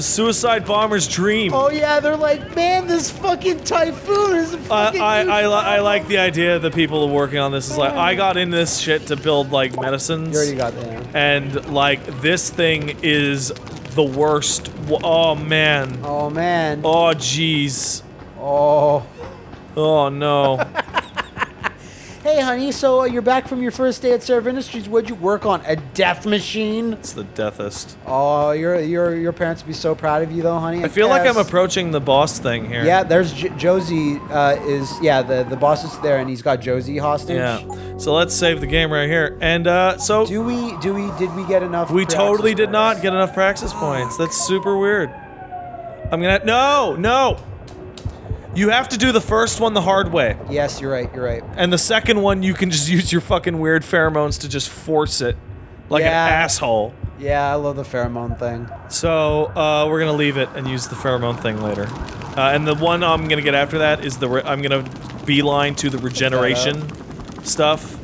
The suicide bomber's dream. Oh yeah, they're like, man, this fucking typhoon is a fucking I like the idea that people are working on this. Is like, I got into this shit to build like medicines. You already got that. And like, this thing is the worst. Oh man. Oh man. Oh jeez. Oh. Oh no. Hey, honey, so you're back from your first day at Serve Industries. What'd you work on? A death machine? It's the deathest. Oh, your parents would be so proud of you, though, honey. I feel like I'm approaching the boss thing here. Yeah, there's Josie. The boss is there, and he's got Josie hostage. Yeah. So let's save the game right here. And so did we get enough? We totally did not get enough praxis points. That's super weird. I'm gonna no. You have to do the first one the hard way. Yes, you're right. And the second one, you can just use your fucking weird pheromones to just force it. Like an asshole. Yeah, I love the pheromone thing. So, we're gonna leave it and use the pheromone thing later. And the one I'm gonna get after that is I'm gonna beeline to the regeneration stuff.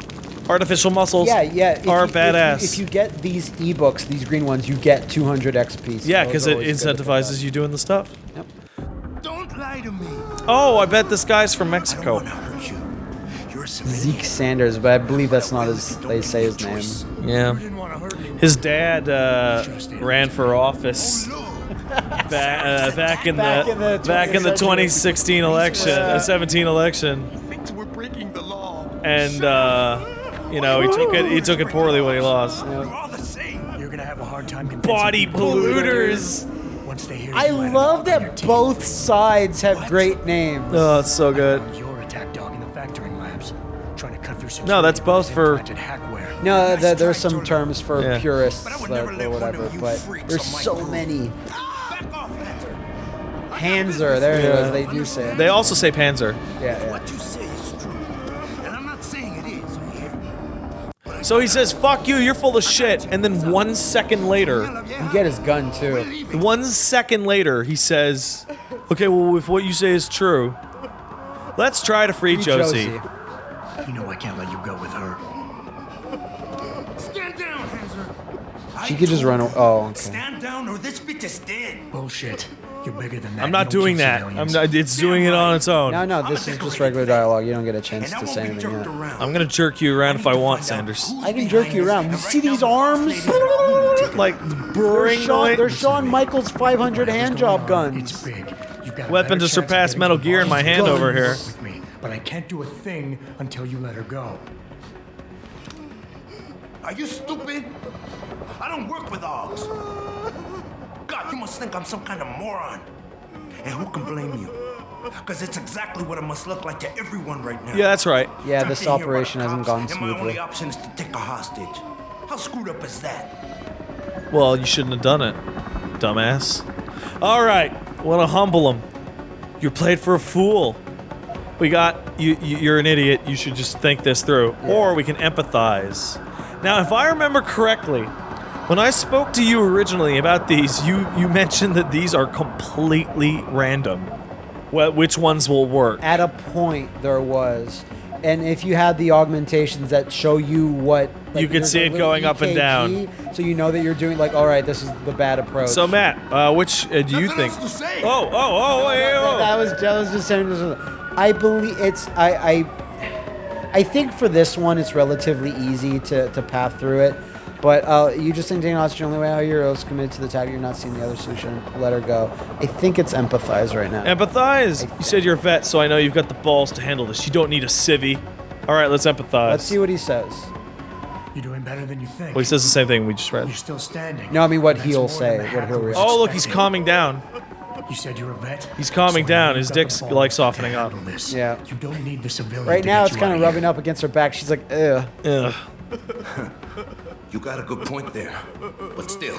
Artificial muscles are badass. If you get these ebooks, these green ones, you get 200 XP. Yeah, because it incentivizes you doing the stuff. Yep. Don't lie to me. Oh, I bet this guy's from Mexico. Zeke Sanders, but I believe that's not they say his name. Yeah. His dad ran for office back in the 2016 election, 17 election. And you know, he took it poorly when he lost. You're gonna have a hard time Body polluters. I love that both sides have great names. Oh, it's so good. Your attack dog in the factoring labs, trying to cut through. No, that's both for. No, there's some terms for purists or whatever, but there's so many. Panzer, there it is. They do say it. They also say Panzer. Yeah. What you say is true, and I'm not saying it is. So he says, "Fuck you, you're full of shit," and then 1 second later, you get his gun too. 1 second later, he says, "Okay, well, if what you say is true, let's try to free Josie." You know I can't let you go with her. Stand down, Hanser. She could just run. Oh, okay. Stand down, or this bitch is dead. Bullshit. You're bigger than that. I'm not doing that. It's doing it on its own. No, this is just regular dialogue. You don't get a chance to say anything yet. I'm gonna jerk you around if I want, Sanders. I can jerk you around. You see these arms? Like burring. They're Shawn Michaels 500 handjob guns. It's big. Weapon to surpass Metal Gear in my hand over here. But I can't do a thing until you let her go. Are you stupid? I don't work with dogs. God, you must think I'm some kind of moron. And who can blame you? Because it's exactly what it must look like to everyone right now. Yeah, that's right. Yeah, this operation hasn't gone smoothly. And my only option is to take a hostage. How screwed up is that? Well, you shouldn't have done it, dumbass. All right, want to humble him. You're played for a fool. We got you're an idiot. You should just think this through, or we can empathize. Now, if I remember correctly, when I spoke to you originally about these, you mentioned that these are completely random. Which ones will work? At a point, there was. And if you had the augmentations that show you what... Like, you can see it going up and down. So you know that you're doing, like, all right, this is the bad approach. So, Matt, which do you think... That was just saying... I believe it's... I think for this one, it's relatively easy to path through it. But you just think taking hostage the only way how your heroes committed to the attack, you're not seeing the other solution. Let her go. I think it's empathize right now. Empathize? You said you're a vet, so I know you've got the balls to handle this. You don't need a civvy. All right, let's empathize. Let's see what he says. You're doing better than you think. Well, he says the same thing we just read. You're still standing. No, I mean what he'll say. What he'll react. Oh, look, he's calming down. You said you're a vet? He's calming down. His dick's like softening up. Yeah. You don't need the civilian. Right now, it's kind of rubbing up against her back. She's like, ugh. Ugh. You got a good point there, but still,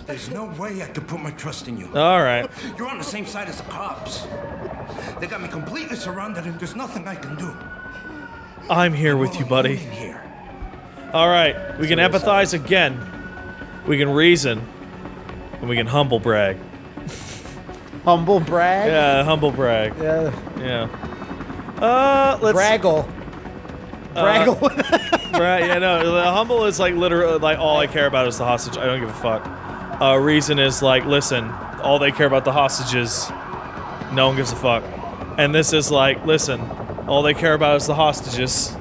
there's no way I could put my trust in you. All right. You're on the same side as the cops. They got me completely surrounded, and there's nothing I can do. I'm here with you, buddy. All right, we can empathize again. We can reason, and we can humble brag. Humble brag? Yeah, humble brag. Yeah. Yeah. Let's... Braggle. Braggle. Right, yeah, no, the humble is like literally, like, all I care about is the hostage. I don't give a fuck. reason is like, listen, all they care about the hostages. No one gives a fuck. And this is like, listen, all they care about is the hostages.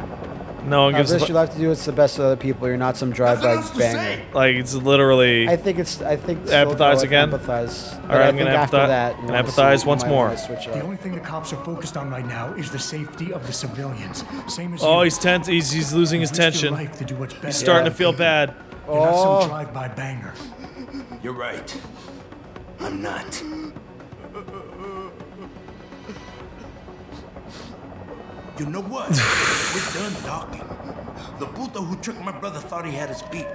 No one gives a this fuck. you have to do what's the best of other people. You're not some drive-by Nothing else to banger. say. Like, it's literally. I think Empathize again? Empathize. All right, I'm gonna after empathize- that, you and wanna empathize see- you once might more. wanna switch up. The only thing the cops are focused on right now is the safety of the civilians. Same as Oh, you. he's tense. He's losing his Risk your tension. life to do what's best. He's starting to feel bad. You're not Oh. some drive-by banger. You're right. I'm not. You know what? We're done talking. The puto who tricked my brother thought he had us beat,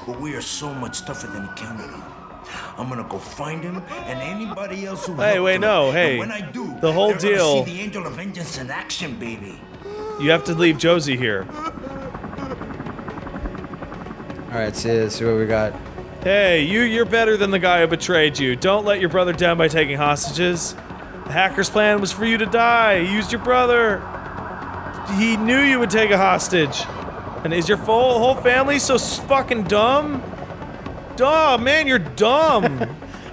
but we are so much tougher than he counted on. I'm gonna go find him and anybody else who Hey, helped wait, him. no, And hey. when I do, The whole they're gonna deal- see the angel of vengeance in action, baby. You have to leave Josie here. All right, see what we got. Hey, you're better than the guy who betrayed you. Don't let your brother down by taking hostages. The hacker's plan was for you to die. He used your brother. He knew you would take a hostage. And is your whole family so fucking dumb? Dumb, man, you're dumb.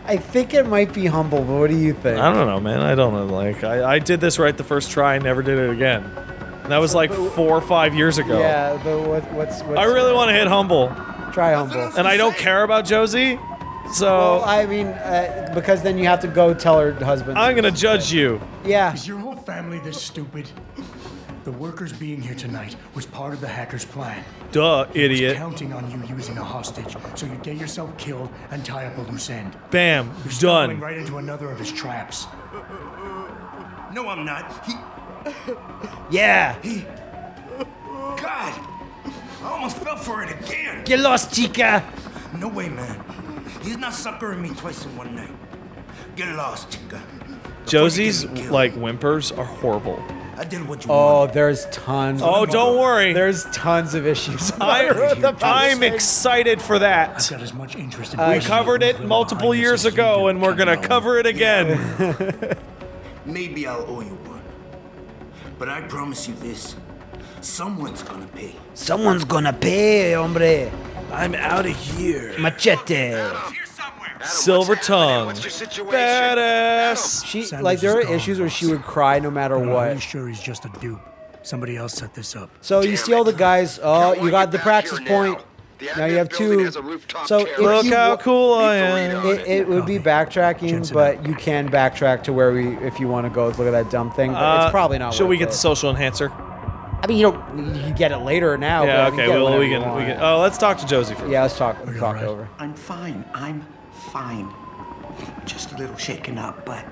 I think it might be humble, but what do you think? I don't know, man. I don't know. Like, I did this right the first try and never did it again. And that was like 4 or 5 years ago. Yeah, but what's I really want to hit humble. try humble. And I don't care about Josie. So Well, I mean, because then you have to go tell her husband. I'm going to judge you. Yeah. Is your whole family this stupid? The workers being here tonight was part of the hacker's plan. Duh, He was idiot. counting on you using a hostage, so you get yourself killed and tie up a loose end. Bam. You're stumbling Done. right into another of his traps. No, I'm not. Yeah. God! I almost fell for it again. Get lost, chica. No way, man. He's not suckering me twice in one night. Get lost, chica. Josie's, like, whimpers are horrible. I did what you Oh, wanted. there's tons. Oh, don't worry. There's tons of issues. I'm excited for I've that. got as much interest in We covered it multiple years ago, and we're gonna cover it again. Maybe I'll owe you one. But I promise you this. Someone's gonna pay. Someone's gonna pay, hombre. I'm out of here. Machete. Silver tongue. Badass. She Sanders like there are is gone, issues where boss. she would cry no matter I'm pretty what. sure he's just a dupe. Somebody else set this up. So you see all the guys. Oh, you got the praxis point. Now you have two. So if Look you how cool I am. It would be backtracking, Jensen but out. you can backtrack to where if you want to go look at that dumb thing. But it's probably not. Should we worth get it. the social enhancer? I mean, you get it later now. Yeah, but you okay. get it Well, whenever we you can. want. Oh, let's talk to Josie first. Yeah, let's talk you talk alright? over. I'm fine. Just a little shaken up, but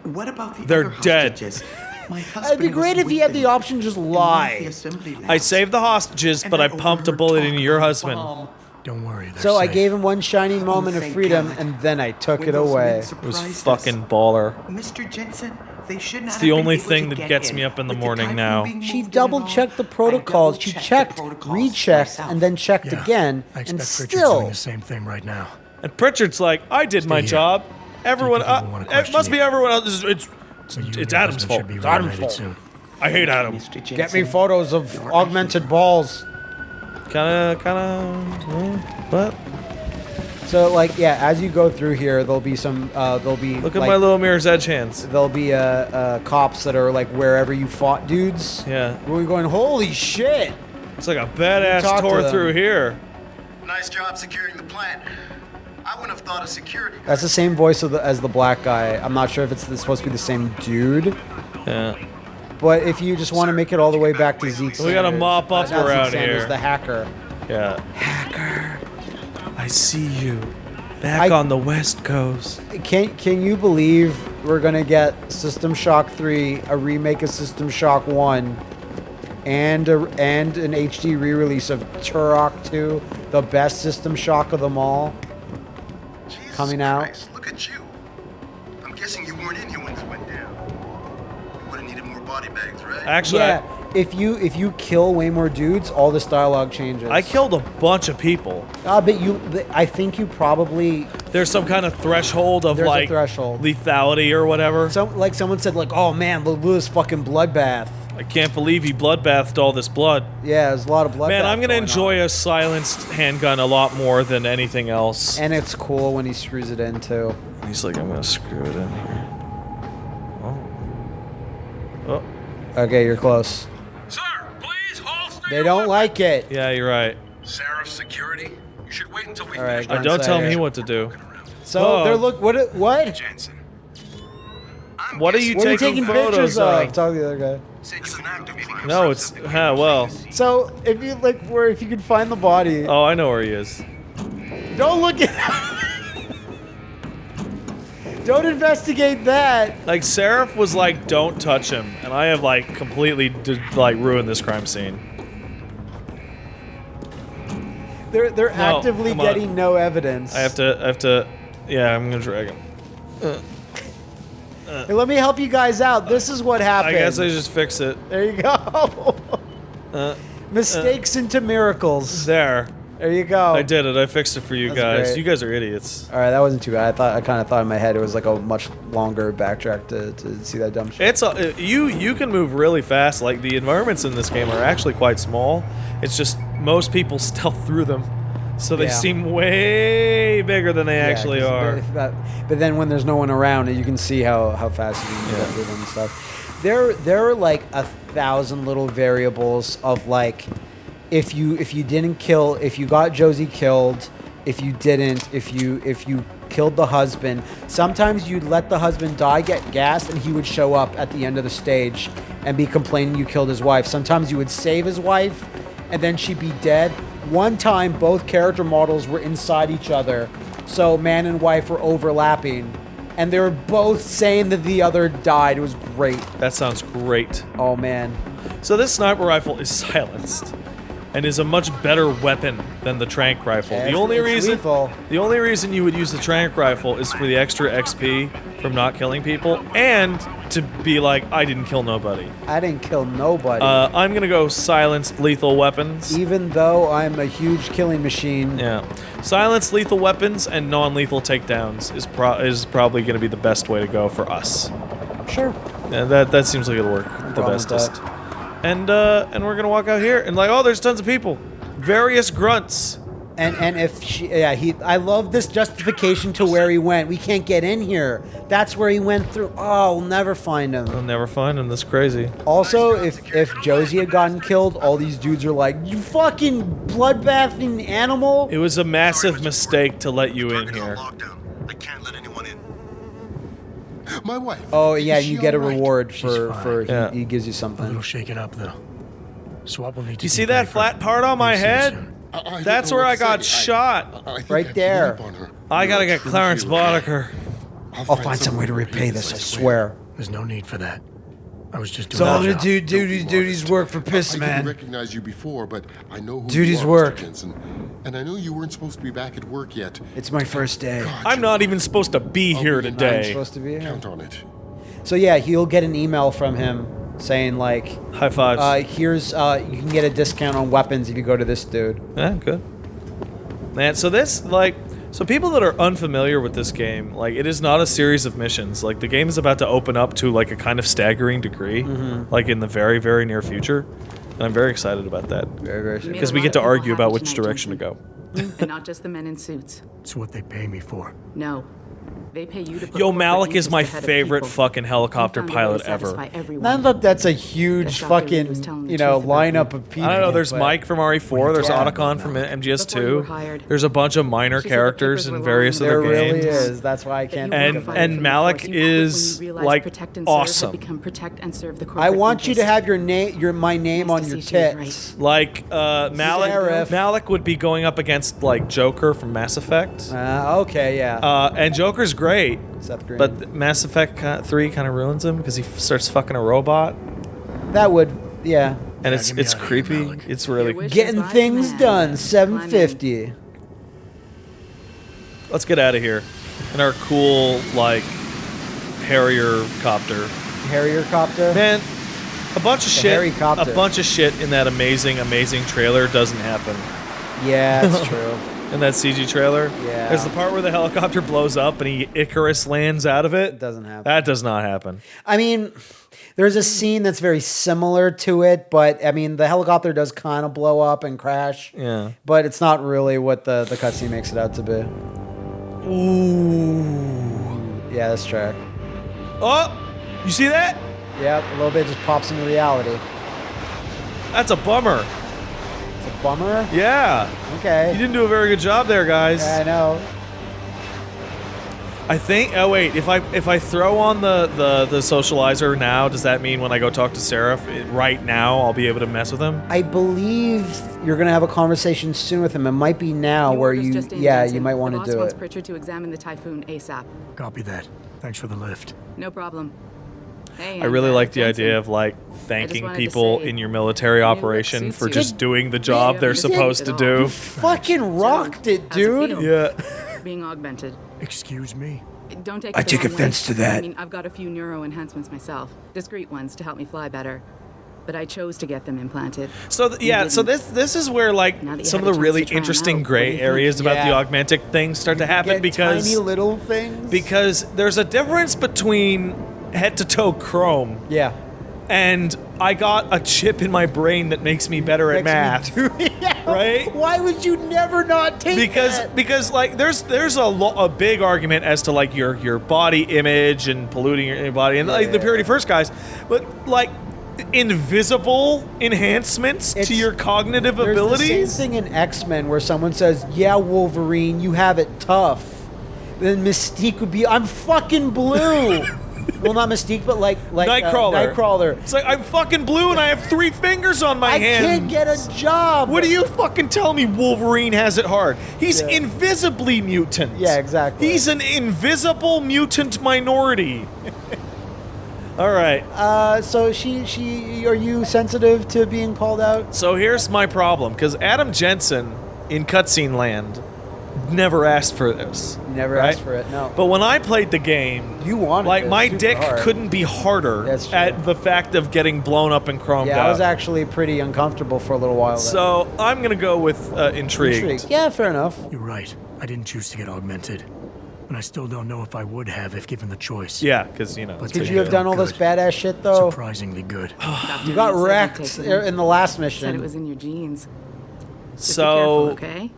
what about the They're other dead. hostages? My It'd husband be great was if he had with the them option to just in one of lie. the assembly I labs. saved the hostages, And but I pumped a overheard bullet talk into your about a husband. bomb. Don't worry. They're So I safe. gave him one shining moment of thank freedom, God. and then I took When it those men away. It was surprised us, fucking baller. Mr. Jensen, they should not It's have the been only able to thing that get gets in. me up in the With morning typhoon now. being She moved in double and checked the all, I protocols. She double-checked the checked, protocols rechecked, myself. and then checked Yeah, again, I and expect Pritchard's still. doing the same thing right now. And Pritchard's like, I did my here. job. Everyone, people wanna it question must be you. everyone else. It's So you and it's your Adam's husband fault. should be It's Adam's reunited fault. soon. I hate Adam. Mr. Jensen, Get me photos of you're augmented balls. What? So like yeah, as you go through here, there'll be some there'll be Look at like, my little Mirror's Edge hands. there'll be cops that are like wherever you fought dudes. Yeah. We're going, holy shit! It's like a badass Talk to tour them. through here. Nice job securing the plant. I wouldn't have thought of security. That's the same voice as the black guy. I'm not sure if it's supposed to be the same dude, Yeah. but if you just want to make it all the way back to Zeke, We gotta Sanders, mop up not Zeke around Sanders, here. the hacker. Yeah. Hacker. I see you. Back on the West Coast. Can you believe we're gonna get System Shock 3, a remake of System Shock 1, and an HD re-release of Turok 2, the best System Shock of them all, Jesus coming out? Christ, look at you. I'm guessing you weren't in here when this went down. You would have needed more body bags, right? Actually, Yeah, if you kill way more dudes, all this dialogue changes. I killed a bunch of people. But I think you probably There's some kind of threshold of There's a like threshold. lethality or whatever. someone said like, oh man, look at this fucking bloodbath. I can't believe he bloodbathed all this blood. Yeah, there's a lot of blood. Man, I'm gonna going enjoy on. a silenced handgun a lot more than anything else. And it's cool when he screws it in too. He's like, I'm gonna screw it in here. Oh. Okay, you're close. Sir, please holster They your don't weapon. like it. Yeah, you're right. Sheriff Security, you should wait until we All right, finish. go Don't inside tell me here. what to do. So Oh. they're what? What? Jensen. What are you What are you taking taking photos pictures of? of? Talk to the other guy. This is an activating No, it's well. So if you if you could find the body, Oh, I know where he is. don't look at. Don't investigate that. Like Seraph was like, "Don't touch him," and I have like completely ruined this crime scene. They're actively come on. getting no evidence. I have to. Yeah, I'm gonna drag him. Hey, let me help you guys out. This is what I happened. guess I just fix it. There you go. Mistakes into miracles. There. There you go. I did it. I fixed it for you That's guys. great. You guys are idiots. All right, that wasn't too bad. I kind of thought in my head it was like a much longer backtrack to see that dumb shit. It's you can move really fast. Like the environments in this game are actually quite small. It's just most people stealth through them, so they Yeah. seem way bigger than they Yeah, actually 'cause are. But then when there's no one around, you can see how fast you can get through them and stuff. There are like 1,000 little variables of like, if you didn't kill, if you got Josie killed, if you didn't, if you killed the husband. Sometimes you'd let the husband die, get gassed, and he would show up at the end of the stage and be complaining you killed his wife. Sometimes you would save his wife, and then she'd be dead. One time, both character models were inside each other, so man and wife were overlapping, and they were both saying that the other died. It was great. That sounds great. Oh man. So this sniper rifle is silenced, and is a much better weapon than the trank rifle. Yeah, the only it's reason lethal. you would use the trank rifle is for the extra XP from not killing people, and to be like, I didn't kill nobody. I didn't kill nobody. I'm gonna go silenced lethal weapons. Even though I'm a huge killing machine. Yeah, silenced lethal weapons and non-lethal takedowns is probably gonna be the best way to go for us. Sure. Yeah, that seems like it'll work the problem with bestest. And we're gonna walk out here and like, oh, there's tons of people, various grunts. And if I love this justification to where he went. We can't get in here. That's where he went through. Oh, we'll never find I'll him. never find him. That's crazy. Also, if Josie had gotten killed, all these dudes are like, you fucking bloodbathing animal. It was a massive mistake to let you in Target on here. lockdown. I can't let anyone in. My wife. Oh yeah, Is you she get a all right? reward She's for fine. Yeah. he gives you A something. little shaken up, though. Swap will need to You see that flat part on my head? I That's don't know where what I to got say. shot. I think Right I've there. given up on her. I gotta You're a get true Clarence hero. Boddicker. I'll find some way to repay this. I swear. There's no need for that. I was just doing So my I'm gonna job. do duties work for piss, I didn't man. recognize you before, but I know who Duties you are, work. Mr. Jensen. And I know you weren't supposed to be back at work yet. It's my first day. God, I'm you're not right. even supposed to be I'll here be in today. Supposed to be here. Count on it. So yeah, he'll get an email from him saying like, High fives. here's you can get a discount on weapons if you go to this dude. Yeah, good. Man, so this, like, so people that are unfamiliar with this game, like, it is not a series of missions. Like, the game is about to open up to, like, a kind of staggering degree, like, in the very, very near future. And I'm very excited about that. Very, very soon. Because we get to argue about which direction to go. And not just the men in suits. It's what they pay me for. No. They pay you to put Yo, corporate Malik is interests my ahead of favorite people. fucking helicopter You found a way pilot to ever. satisfy everyone. Not that that's a huge Dr. Reed was fucking, telling the you know, truth about lineup you. of people. I don't know, there's but- Mike from RE4, there's Yeah. Otacon from Before you were MGS2, hired, there's a bunch of minor she said the characters papers in were various lying. other There really games. is. That's why I can't That you think were of fired it. And from the Malik force. You quit when you is, realized like, protect and serve had awesome. become protect and serve the I corporate want you to interest. have my name Nice on to your see she was tits. Like, Seraph. Malik would be going up against, like, Joker from Mass Effect. Okay, yeah. And Joker's great, Seth Green. but Mass Effect 3 kind of ruins him because he starts fucking a robot, that would, yeah. and Yeah, get me it's out of here, creepy. Malik. It's really. Your wish Getting is my things command. done. 750. Let's get out of here in our cool like Harrier copter. Harrier copter. Man, a bunch of shit. Harry copter. A bunch of shit in that amazing, amazing trailer doesn't happen. Yeah, that's true. In that CG trailer, Yeah. there's the part where the helicopter blows up and he Icarus lands out of it. It doesn't happen. That does not happen. I mean, There's a scene that's very similar to it, but I mean, the helicopter does kind of blow up and crash. Yeah. But it's not really what the cutscene makes it out to be. Ooh. Yeah, this track. Oh, you see that? Yep, a little bit just pops into reality. That's a bummer. It's a bummer. Yeah. Okay. You didn't do a very good job there, guys. Yeah, I know. I think. Oh wait, if I throw on the socializer now, does that mean when I go talk to Seraph right now, I'll be able to mess with him? I believe you're gonna have a conversation soon with him. It might be now Your where order's you, just in, yeah, Jensen. you might want The to boss do wants it. Pritchard to examine the Typhoon ASAP. Copy that. Thanks for the lift. No problem. Hey, I really like the Jensen. idea of like I thanking just wanted to people say, in your military new operation look for suits just you. doing the job Yeah, they're you supposed to did it all. do. Fucking rocked it, How's it dude. feel? Yeah. Being augmented. Excuse me? Don't take I it the take wrong offense way. to that. I mean, I've got a few neuro enhancements myself. Discreet ones to help me fly better. But I chose to get them implanted. So so didn't. this is where like Now that you some have of a the chance really to try 'em interesting out, what do gray you think? areas about the Yeah. augmented things start to happen Get because tiny little things. because there's a difference between head to toe chrome yeah. and I got a chip in my brain that makes me better at math. Yeah. Right? Why would you never not take that? Because like there's a big argument as to like your body image and polluting your body and like the Purity First guys, but like invisible enhancements to your cognitive There's abilities. the same thing in X-Men where someone says, "Yeah, Wolverine, you have it tough." Then Mystique would be, "I'm fucking blue." Well, not Mystique, but like Nightcrawler. Nightcrawler. It's like I'm fucking blue and I have 3 fingers on my I hand. can't get a job. What do you fucking tell me? Wolverine has it hard. He's Yeah. invisibly mutant. Yeah, exactly. He's an invisible mutant minority. All right. So are you sensitive to being called out? So here's my problem, because Adam Jensen in Cutscene Land never asked for this. You never right? asked for it, no. But when I played the game, You wanted like this my super dick hard. couldn't be harder That's true. at the fact of getting blown up and chromed Yeah, up. I was actually pretty uncomfortable for a little while. So I'm gonna go with intrigued. Intrigued. Yeah, fair enough. You're right. I didn't choose to get augmented. And I still don't know if I would have if given the choice. Yeah, because you know. But Could they you have done all felt this good. badass shit though? Surprisingly good. You got wrecked in the last Said it mission. was in your genes. Just So be careful, okay?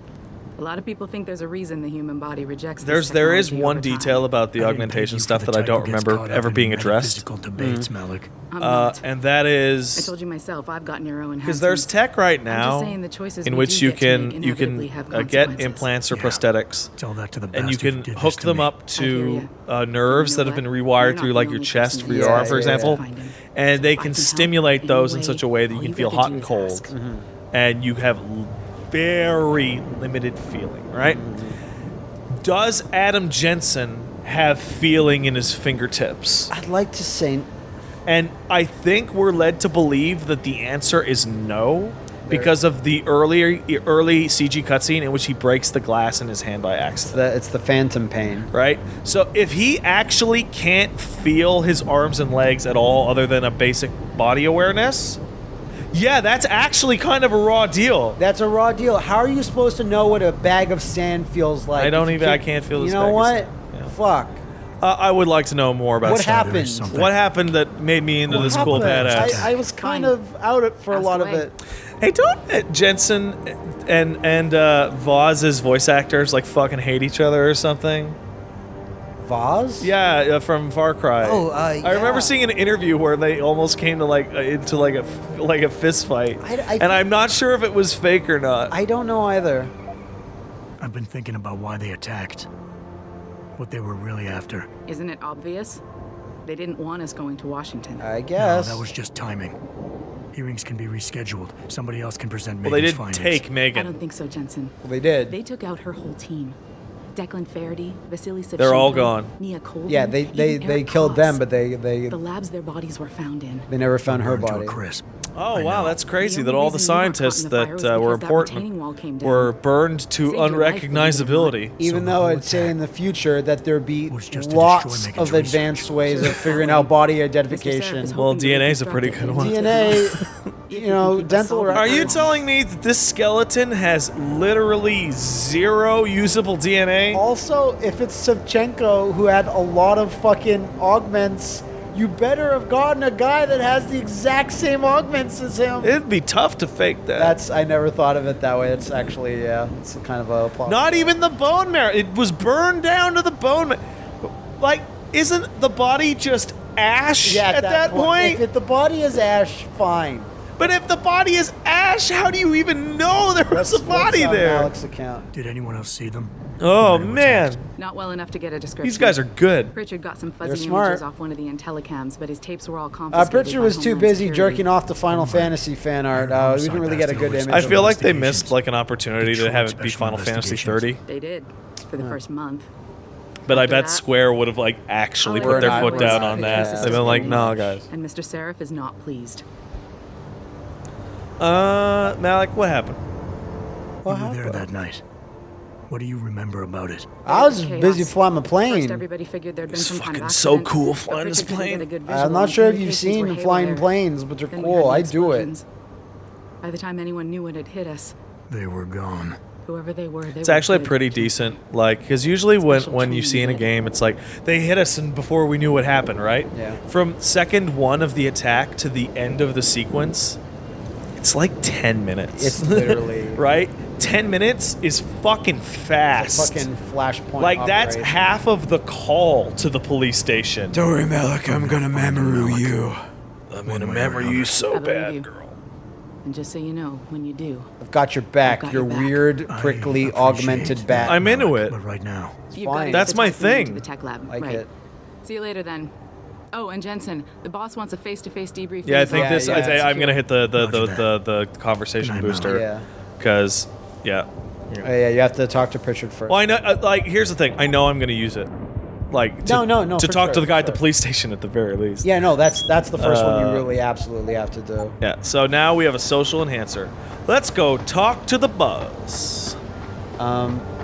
A lot of people think there's a reason the human body rejects this there is technology one over time. detail about the I didn't peg augmentation you for stuff the that I type don't who gets remember caught up ever in being addressed. metaphysical debates, Malik. I'm not. And that I is told you myself, I've got neuro enhancements. because there's tech right I'm now just saying the choices in we which do you get to make can you inevitably can have get consequences. implants or Yeah. prosthetics. Tell that to the And you bastard who can did hook this to them me. up I hear to nerves You that know have been what? You're rewired not through the like your only chest person for who your Yeah, arm, for yeah, example, yeah. and they If I can can help stimulate in those any in way, such a way that you all can you've feel got to hot do and is cold, ask. and you have very limited feeling, right? Does Adam Jensen have feeling in his fingertips? I'd like to say And I think we're led to believe that the answer is no, because of the early CG cutscene in which he breaks the glass in his hand by accident. it's the phantom pain. Right? So if he actually can't feel his arms and legs at all other than a basic body awareness, yeah, that's actually kind of a raw deal. That's a raw deal. How are you supposed to know what a bag of sand feels like? I don't if you even- I can't feel this You know bag of what? sand. Yeah. Fuck. I would like to know more about What that. happened? There is something. What happened that made me into What this cool happened? badass? I was kind Fine. of out for a Ask lot of away. it. Hey, don't Jensen and Voz's voice actors like fucking hate each other or something? Vaz? Yeah, from Far Cry. Oh, I yeah. remember seeing an interview where they almost came to into a fist fight, and I'm not sure if it was fake or not. I don't know either. I've been thinking about why they attacked. What they were really after. Isn't it obvious? They didn't want us going to Washington. I guess. No, that was just timing. Hearings can be rescheduled. Somebody else can present Well, they Megan's did findings. take I Megan. don't think so, Jensen. Well, they did. They took out her whole team. Declan Faraday, Vasily Savchenko, They're all gone. Nia Colvin, Yeah, they even Eric killed Koss. them, but they The labs their bodies were found in. never found her Burned to a body. crisp. Oh I wow, know. that's crazy The that only all the reason you weren't caught in scientists the fire that was were because that retaining important wall came down. were burned to Saved your life, unrecognizability. Even So though the it'd say attack in the future that there'd be was just to lots destroy Megan's of advanced research. ways of figuring out body Seraph identification. is Well, hoping to DNA's a pretty reconstruct good it. one. DNA, you know, dental Are you records. telling me that this skeleton has literally 0 usable DNA? Also, if it's Savchenko who had a lot of fucking augments, You better have gotten a guy that has the exact same augments as him. It'd be tough to fake that. I never thought of it that way. It's actually, it's kind of a plot. Not even the bone marrow. It was burned down to the bone. Like, isn't the body just ash at that point? If the body is ash, fine. But if the body is ash, how do you even know there was a body there? Malik's account. Did anyone else see them? Oh, man. Not well enough to get a description. These guys are good. Pritchard got some They're fuzzy smart. images off one of the intellicams, but his tapes were all confiscated. Pritchard by was too Homeland busy Security. jerking off to Final Fantasy fan art. We didn't really get a good image. I feel of like it. they missed like an opportunity to have it be Final Fantasy 30. They did for the first month. But I After bet that, Square would have like actually all put I their heard foot was down on that. Crisis They've been like, is no, finished, guys. And Mr. Seraph is not pleased. Malik, what happened? You were there that night. What do you remember about it? I was Chaos. busy flying my First, plane. everybody figured there'd been It's some kind of fucking so accident, cool but flying this Pritchard couldn't plane. get a good I'm visual, not and sure if you've communications seen were flying haywire. planes, but they're Then we cool. had I the do it. explosions. By the time anyone knew what had hit us, They were gone. whoever they were, they It's were actually good. pretty decent, like, because usually Special when you training, see in a but- game, it's like they hit us and before we knew what happened, right? Yeah. From second one of the attack to the end of the sequence, it's like 10 minutes. It's literally right? 10 minutes is fucking it's fast. a fucking flashpoint. Like that's operation. half of the call to the police station. Don't worry, Malik. I'm gonna Mamoru you. I'm gonna remember you so I believe bad, you. girl. And just so you know, when you do, I've got your back. I've got Your your back. weird, I prickly, appreciate augmented that, back. I'm into it. But right now, you've fine. got to That's get my the tech thing. To the tech lab, Like right? it. See you later then. Oh, and Jensen, the boss wants a face-to-face debrief. Yeah, I think Yeah, this. yeah, I'm gonna hit the Roger the conversation Good night, booster. Yeah. Because, yeah. Oh, yeah, you have to talk to Pritchard first. Well, I know. Like, here's the thing. I know I'm gonna use it. Like, to, No, to for talk sure, to the guy for at the sure. police station at the very least. Yeah, no, that's the first one you really absolutely have to do. Yeah. So now we have a social enhancer. Let's go talk to the boss,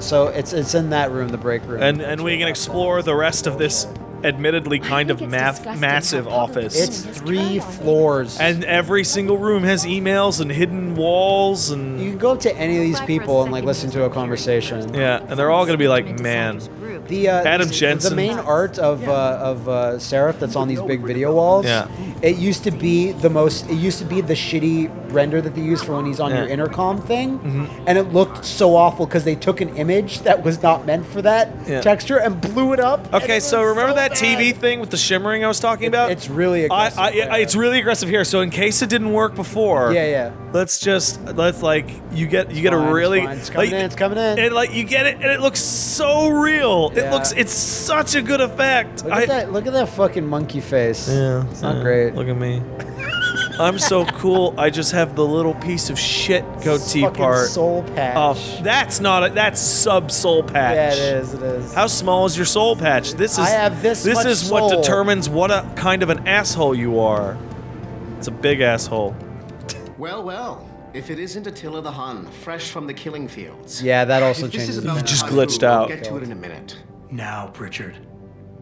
So it's in that room, the break room. and we can explore the rest of this, admittedly kind of massive office. It's 3 floors. And every single room has emails and hidden walls and you can go up to any of these people and like listen to a conversation. yeah, and they're all gonna be like, man. The Adam the Jensen. main art of Seraph that's on these big video walls. Yeah. It used to be the shitty render that they use for when he's on Yeah. your intercom thing, and it looked so awful because they took an image that was not meant for that Yeah. texture and blew it up. and Okay, it so was remember so that bad. TV thing with the shimmering I was talking about? It's really aggressive. It's really aggressive here. So in case it didn't work before, Yeah. let's like you get a fine, really it's coming like, in, it's coming in. and like you get it and it looks so real. Yeah. It's such a good effect. Look at that fucking monkey face. Yeah, It's not great. Look at me. I'm so cool. I just have the little piece of shit goatee Fucking part. soul patch. Oh, that's sub soul patch. Yeah, it is. How small is your soul patch? This is I have this This much is what soul. determines what a kind of an asshole you are. It's a big asshole. Well, if it isn't Attila the Hun, fresh from the killing fields. Yeah, that also If this changes is the about map. just Hun, glitched we'll out. get to it in a minute. now, Pritchard.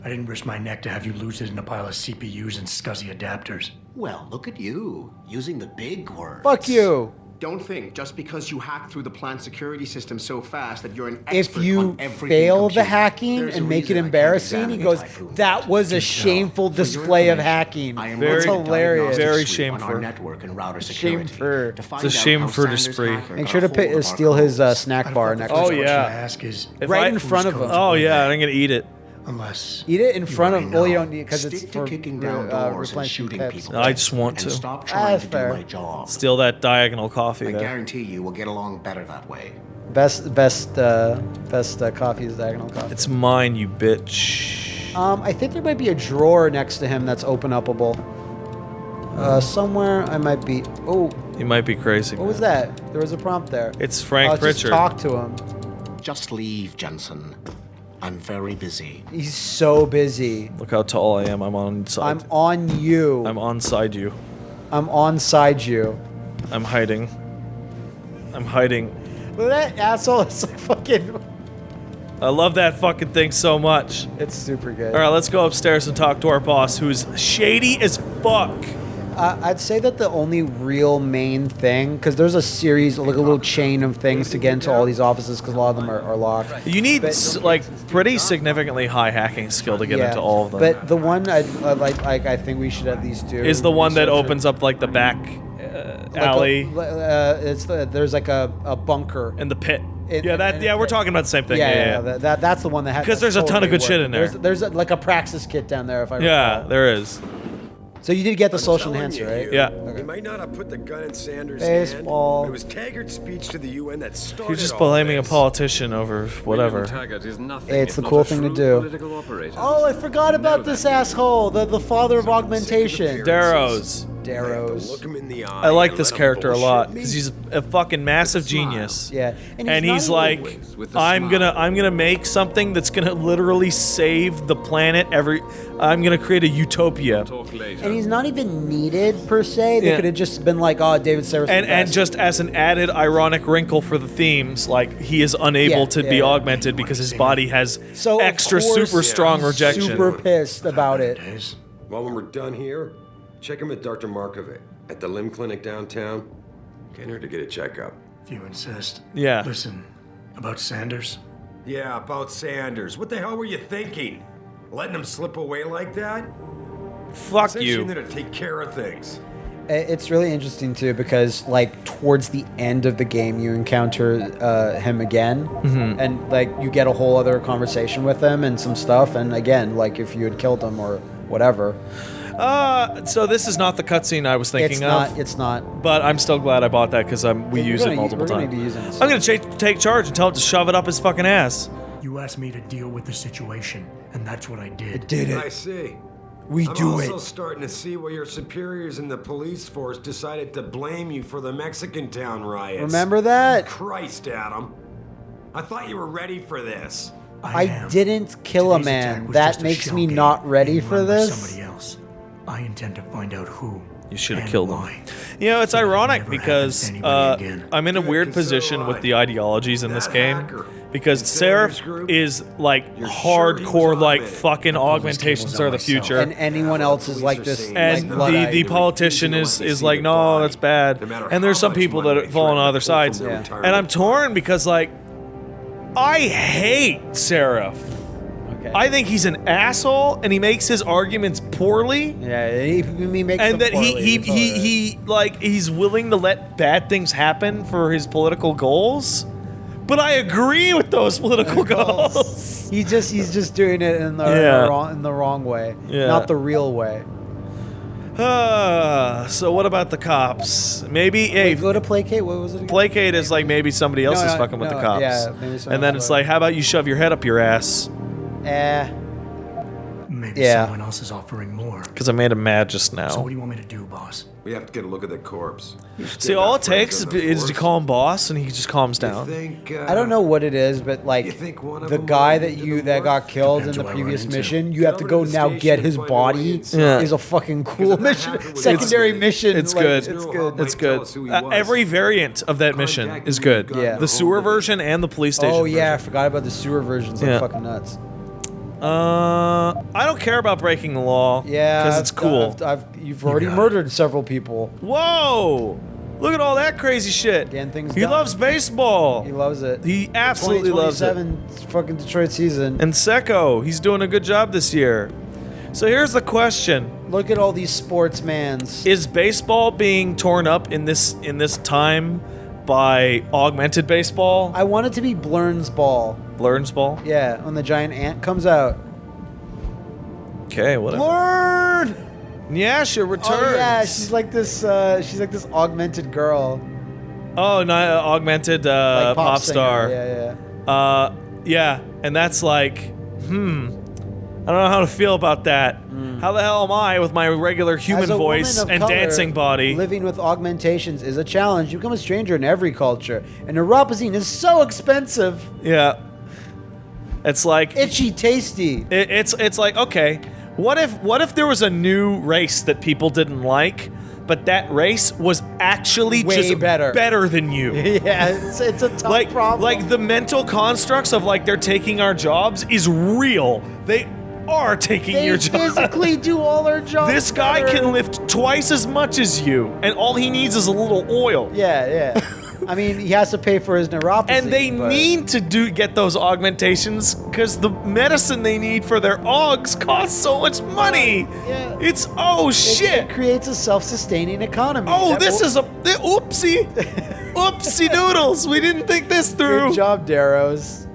I didn't risk my neck to have you lose it in a pile of CPUs and scuzzy adapters. Well, look at you, using the big words. Fuck you. Don't think just because you hacked through the plant security system so fast that you're an If expert you on everything fail the computer. hacking There's a and make it reason I can't embarrassing, examine he goes, typhoons. that was a shameful For your display of information, hacking. I am Very- That's running a hilarious. diagnostic Very suite on our shameful. network and router security Shameful. to find It's a out shame how for Sanders' display. hacker Make got sure to a hold of our steal his codes. snack I bar thought the next first Oh, to him. question yeah. I ask is, If Right I- in front of him. Oh yeah, I'm gonna eat it. unless Eat it in front of. I Well, you know. don't need because it's Stick for to kicking down doors and replenishing shooting pips. people. I just want and to. stop trying to fair. do my job. Steal that diagonal coffee I there. guarantee you will get along better that way. Best coffee is diagonal coffee. It's mine, you bitch. I think there might be a drawer next to him that's open upable. Somewhere I might be. Oh, You might be crazy. what was that? There was a prompt there. It's Frank Just Pritchard. talk to him. Just leave, Jensen. I'm very busy. He's so busy. Look how tall I am. I'm on side. I'm on you. I'm on side you. I'm on side you. I'm hiding. I'm hiding. Look at that asshole. It's like fucking. I love that fucking thing so much. It's super good. All right, let's go upstairs and talk to our boss, who's shady as fuck. I'd say that the only real main thing, because there's a series, like a little chain of things to get into all these offices, because a lot of them are locked. You need pretty significantly high hacking skill to get into all of them. But the one I think we should at least do is the one that opens up like the back alley there's like a bunker in the pit. We're talking about the same thing. That's the one that has, because there's a ton of good shit in there. There's like a praxis kit down there, if I recall. Yeah, there is. So you did get the social enhancer, right? Yeah. He might not have put the gun in Sanders' Baseball. hand, but it was Taggart's speech to the UN that started You're just all blaming a this. politician over whatever. It's the cool thing to do. Oh, I forgot about this asshole, the father of augmentation. Darrow's. Look him in the eye I like and this let him character a bullshit lot me. because he's a fucking massive genius. Yeah, and he's like, I'm gonna make something that's gonna literally save the planet. I'm gonna create a utopia. And he's not even needed per se. They could have just been like, oh, David Sayers. And just as an added ironic wrinkle for the themes, like he is unable to be augmented because his body has extra super strong rejection. Super pissed about it. Well, when we're done here, check him at Dr. Markovic at the limb clinic downtown. Get her to get a checkup. If you insist. Yeah. Listen, about Sanders? Yeah, about Sanders. What the hell were you thinking? Letting him slip away like that? Fuck you. In there to take care of things. It's really interesting too because like towards the end of the game you encounter him again, and like you get a whole other conversation with him and some stuff. And again, like if you had killed him or whatever. So this is not the cutscene I was thinking of. It's not. But I'm still glad I bought that because we use it multiple times. I'm gonna take charge and tell him to shove it up his fucking ass. You asked me to deal with the situation, and that's what I did. I see. I'm also starting to see why your superiors in the police force decided to blame you for the Mexican town riots. Remember that? Christ, Adam. I thought you were ready for this. I didn't kill a man. That makes me not ready for this. Somebody else. I intend to find out who. You should have killed him. You know, it's ironic because I'm in a weird position with the ideologies in this game. Because Seraph is like hardcore, like fucking augmentations are the future. And anyone else is like this. And the politician is like, no, that's bad. And there's some people that fall on other sides. And I'm torn because, like, I hate Seraph. I think he's an asshole, and he makes his arguments poorly. Yeah, he makes and them that poorly. he's willing to let bad things happen for his political goals. But I agree with those political goals. He's just doing it in the wrong way, not the real way. So what about the cops? Maybe go to placate. What was it again? Placate is like maybe somebody else is fucking with the cops. Yeah, maybe and then it's like, how about you shove your head up your ass? Maybe someone else is offering more. Because I made him mad just now. So what do you want me to do, boss? We have to get a look at the corpse. See, all it takes is to call him boss, and he just calms down. I don't know what it is, but like the guy that got killed in the previous mission, you have to go now get his body. Is a fucking cool mission, secondary mission. It's good. It's good. It's good. Every variant of that mission is good. Yeah. The sewer version and the police station. Oh yeah, I forgot about the sewer versions. Like fucking nuts. I don't care about breaking the law. Yeah, because it's cool. You've already murdered several people. Whoa! Look at all that crazy shit. He loves baseball. He loves it. He absolutely loves it. 2027 fucking Detroit season. And Secco, he's doing a good job this year. So here's the question. Look at all these sportsmans. Is baseball being torn up in this time by augmented baseball? I want it to be Blurn's ball. Blurn's ball? Yeah, when the giant ant comes out. Okay, whatever. Blurn! Yeah, she returns. Oh yeah, she's like this augmented girl. Oh, no, augmented like pop star. Yeah. Yeah, and that's like, I don't know how to feel about that. How the hell am I with my regular human voice and dancing body? Living with augmentations is a challenge. You become a stranger in every culture, and neuropazine is so expensive. Yeah. It's like itchy tasty. It's like, okay, what if there was a new race that people didn't like, but that race was actually way just better than you? Yeah, it's a tough problem. Like the mental constructs of like they're taking our jobs is real. are taking They your job. physically do all our jobs. This guy better. can lift twice as much as you, and all he needs is a little oil. Yeah. I mean, he has to pay for his neuropathy. And they but- need to get those augmentations because the medicine they need for their augs costs so much money. Yeah. It's It shit. creates a self-sustaining economy. Oh, That this will- is oopsie. Oopsie doodles. We didn't think this through. Good job, Darrows.